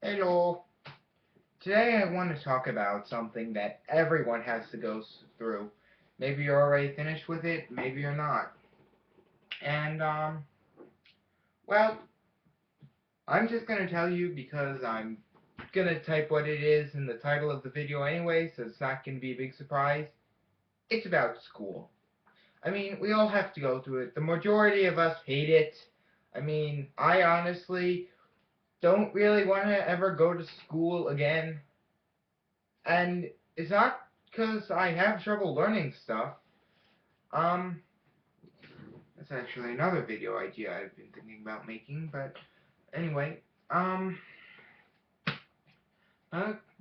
Hello. Today I want to talk about something that everyone has to go through. Maybe you're already finished with it, maybe you're not. And, well, I'm just going to tell you because I'm going to type what it is in the title of the video anyway, so it's not going to be a big surprise. It's about school. I mean, we all have to go through it. The majority of us hate it. I mean, I honestly don't really want to ever go to school again. And it's not because I have trouble learning stuff. Um, that's actually another video idea I've been thinking about making, but anyway, no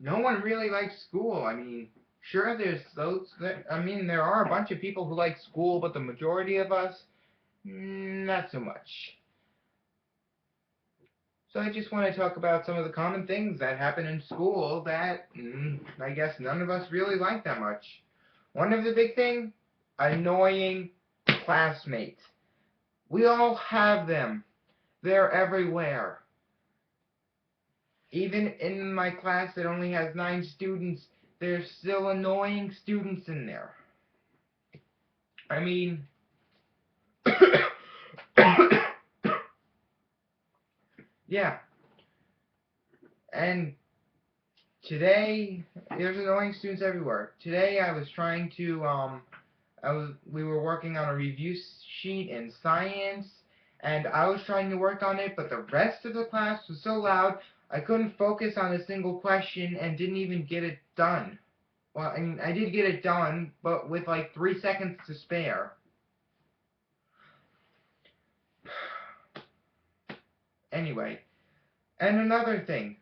one really likes school. I mean, sure, there's those that, I mean, there are a bunch of people who like school, but the majority of us, not so much. So I just want to talk about some of the common things that happen in school that I guess none of us really like that much. One of the big things, annoying classmates. We all have them. They're everywhere. Even in my class that only has 9 students, there's still annoying students in there. I mean, yeah. And today, there's annoying students everywhere. Today I was trying to, we were working on a review sheet in science, and I was trying to work on it, but the rest of the class was so loud, I couldn't focus on a single question and didn't even get it done. Well, I mean, I did get it done, but with like 3 seconds to spare. Anyway, and another thing.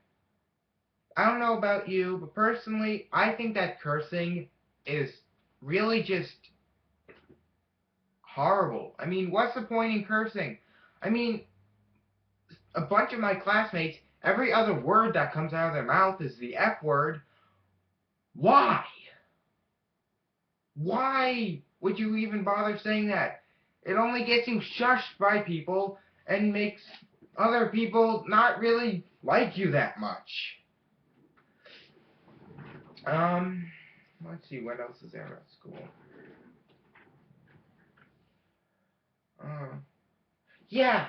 I don't know about you, but personally, I think that cursing is really just horrible. I mean, what's the point in cursing? I mean, a bunch of my classmates, every other word that comes out of their mouth is the F word. Why? Why would you even bother saying that? It only gets you shushed by people and makes other people not really like you that much. Let's see, what else is there at school? Yeah,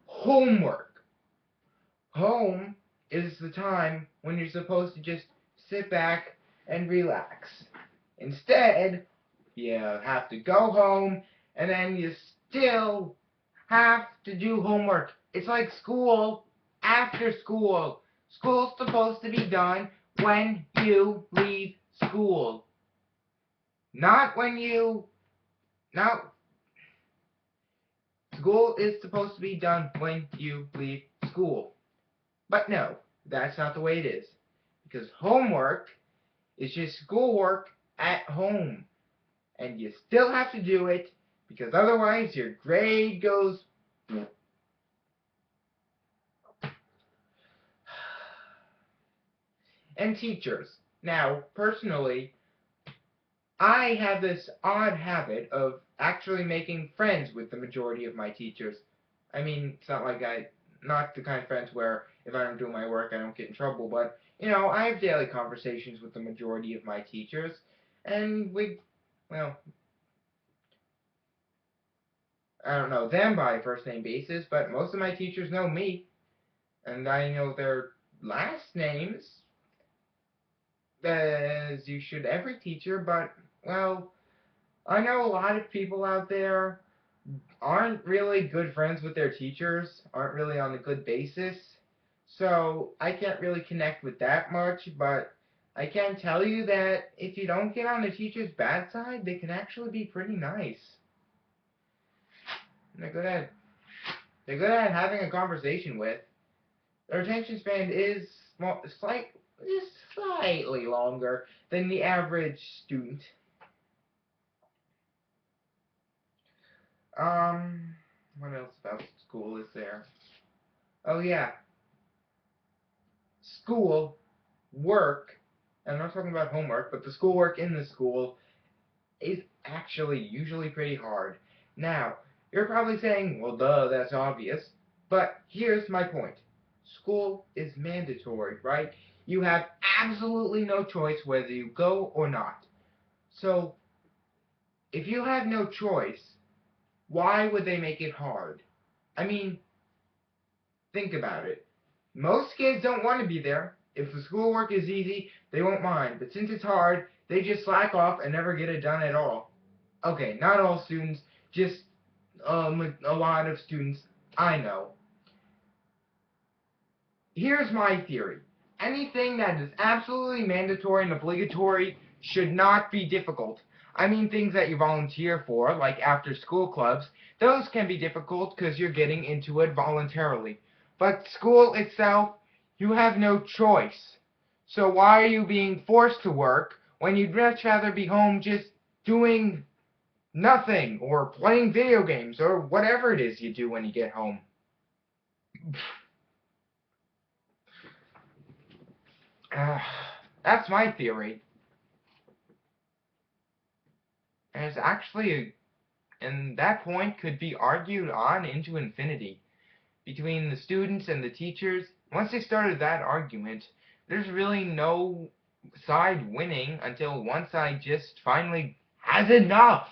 homework. Home is the time when you're supposed to just sit back and relax. Instead, you have to go home and then you still have to do homework. It's like school after school. School's supposed to be done when you leave school. Not when you... Not... School is supposed to be done when you leave school. But no, that's not the way it is. Because homework is just schoolwork at home. And you still have to do it because otherwise your grade goes... And teachers. Now, personally, I have this odd habit of actually making friends with the majority of my teachers. I mean, it's not the kind of friends where if I don't do my work I don't get in trouble, but, I have daily conversations with the majority of my teachers, and well, I don't know them by first name basis, but most of my teachers know me, and I know their last names, as you should every teacher, but, well, I know a lot of people out there aren't really good friends with their teachers, aren't really on a good basis. So I can't really connect with that much, but I can tell you that if you don't get on a teacher's bad side, they can actually be pretty nice. And they're good at having a conversation with. Their attention span is slightly longer than the average student. What else about school is there? Oh yeah, school, work, and I'm not talking about homework, but the schoolwork in the school is actually usually pretty hard. Now, you're probably saying, well, duh, that's obvious. But here's my point. school is mandatory, right? You have absolutely no choice whether you go or not. So, if you have no choice, why would they make it hard? I mean, think about it. Most kids don't want to be there. If the schoolwork is easy, they won't mind. But since it's hard, they just slack off and never get it done at all. Okay, not all students, just a lot of students I know. Here's my theory. Anything that is absolutely mandatory and obligatory should not be difficult. I mean things that you volunteer for, like after school clubs, those can be difficult because you're getting into it voluntarily. But school itself, you have no choice. So why are you being forced to work when you'd much rather be home just doing nothing or playing video games or whatever it is you do when you get home? Uh, that's my theory. And it's actually, and that point could be argued on into infinity between the students and the teachers. Once they started that argument, there's really no side winning until one side just finally has enough.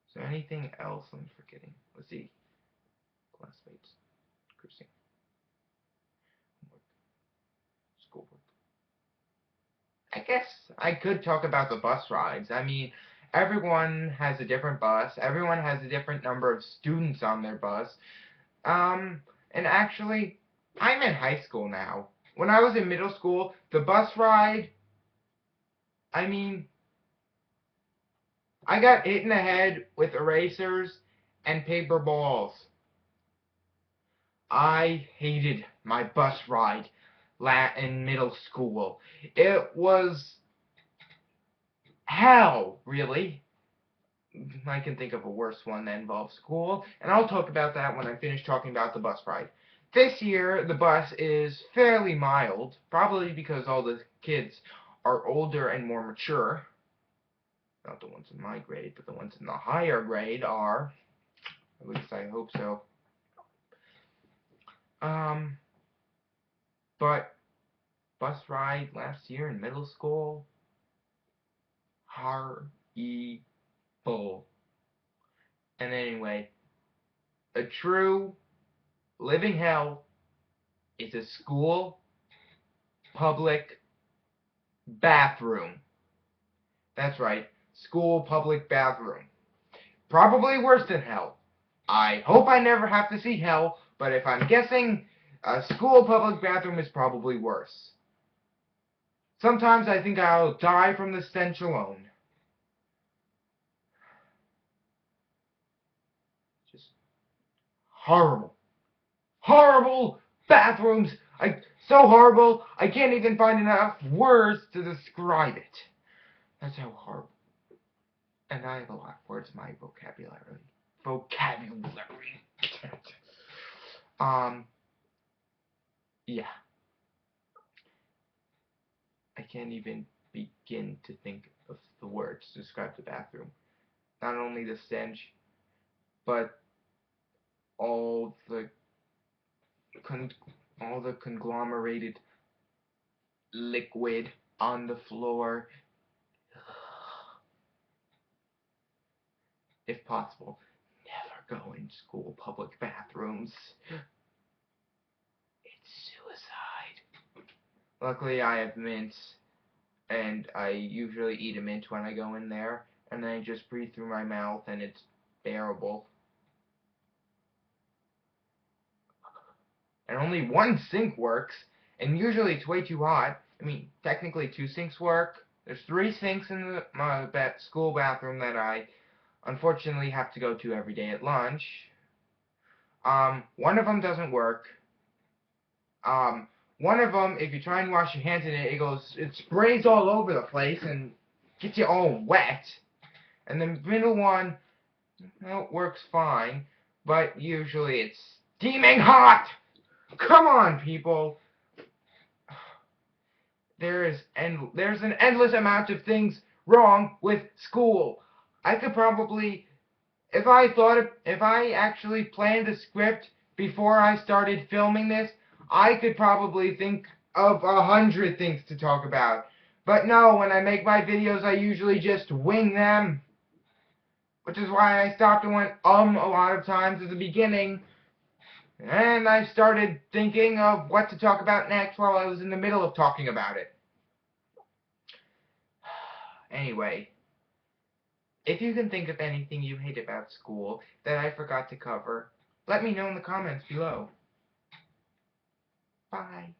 Is there anything else I'm forgetting? Let's see. Classmates, cursing, homework, schoolwork. I guess I could talk about the bus rides. I mean, everyone has a different bus. Everyone has a different number of students on their bus. And actually, I'm in high school now. When I was in middle school, the bus ride, I mean, I got hit in the head with erasers and paper balls. I hated my bus ride in middle school. It was hell, really. I can think of a worse one that involves school, and I'll talk about that when I finish talking about the bus ride. This year, the bus is fairly mild, probably because all the kids are older and more mature. Not the ones in my grade, but the ones in the higher grade are. At least I hope so. Um, but bus ride last year in middle school, horrible. And anyway, a true living hell is a school public bathroom. That's right, school public bathroom. Probably worse than hell. I hope I never have to see hell, but if I'm guessing, a school public bathroom is probably worse. Sometimes I think I'll die from the stench alone. Just horrible. Horrible bathrooms! So horrible, I can't even find enough words to describe it. That's how horrible. And I have a lot of words in my vocabulary. Um, yeah. I can't even begin to think of the words to describe the bathroom. Not only the stench, but all the all the conglomerated liquid on the floor. If possible, never go in school public bathrooms. It's suicide. Luckily, I have mints, and I usually eat a mint when I go in there, and then I just breathe through my mouth, and it's bearable. And only one sink works, and usually it's way too hot. I mean, technically 2 sinks work. There's 3 sinks in my school bathroom that I unfortunately have to go to every day at lunch. One of them doesn't work. One of them, if you try and wash your hands in it, it sprays all over the place and gets you all wet. And the middle one, well, it works fine, but usually it's steaming hot! Come on, people! There's an endless amount of things wrong with school. I could probably, if I actually planned a script before I started filming this, I could probably think of 100 things to talk about. But no, when I make my videos, I usually just wing them. Which is why I stopped and went a lot of times at the beginning. And I started thinking of what to talk about next while I was in the middle of talking about it. Anyway, if you can think of anything you hate about school that I forgot to cover, let me know in the comments below. Bye.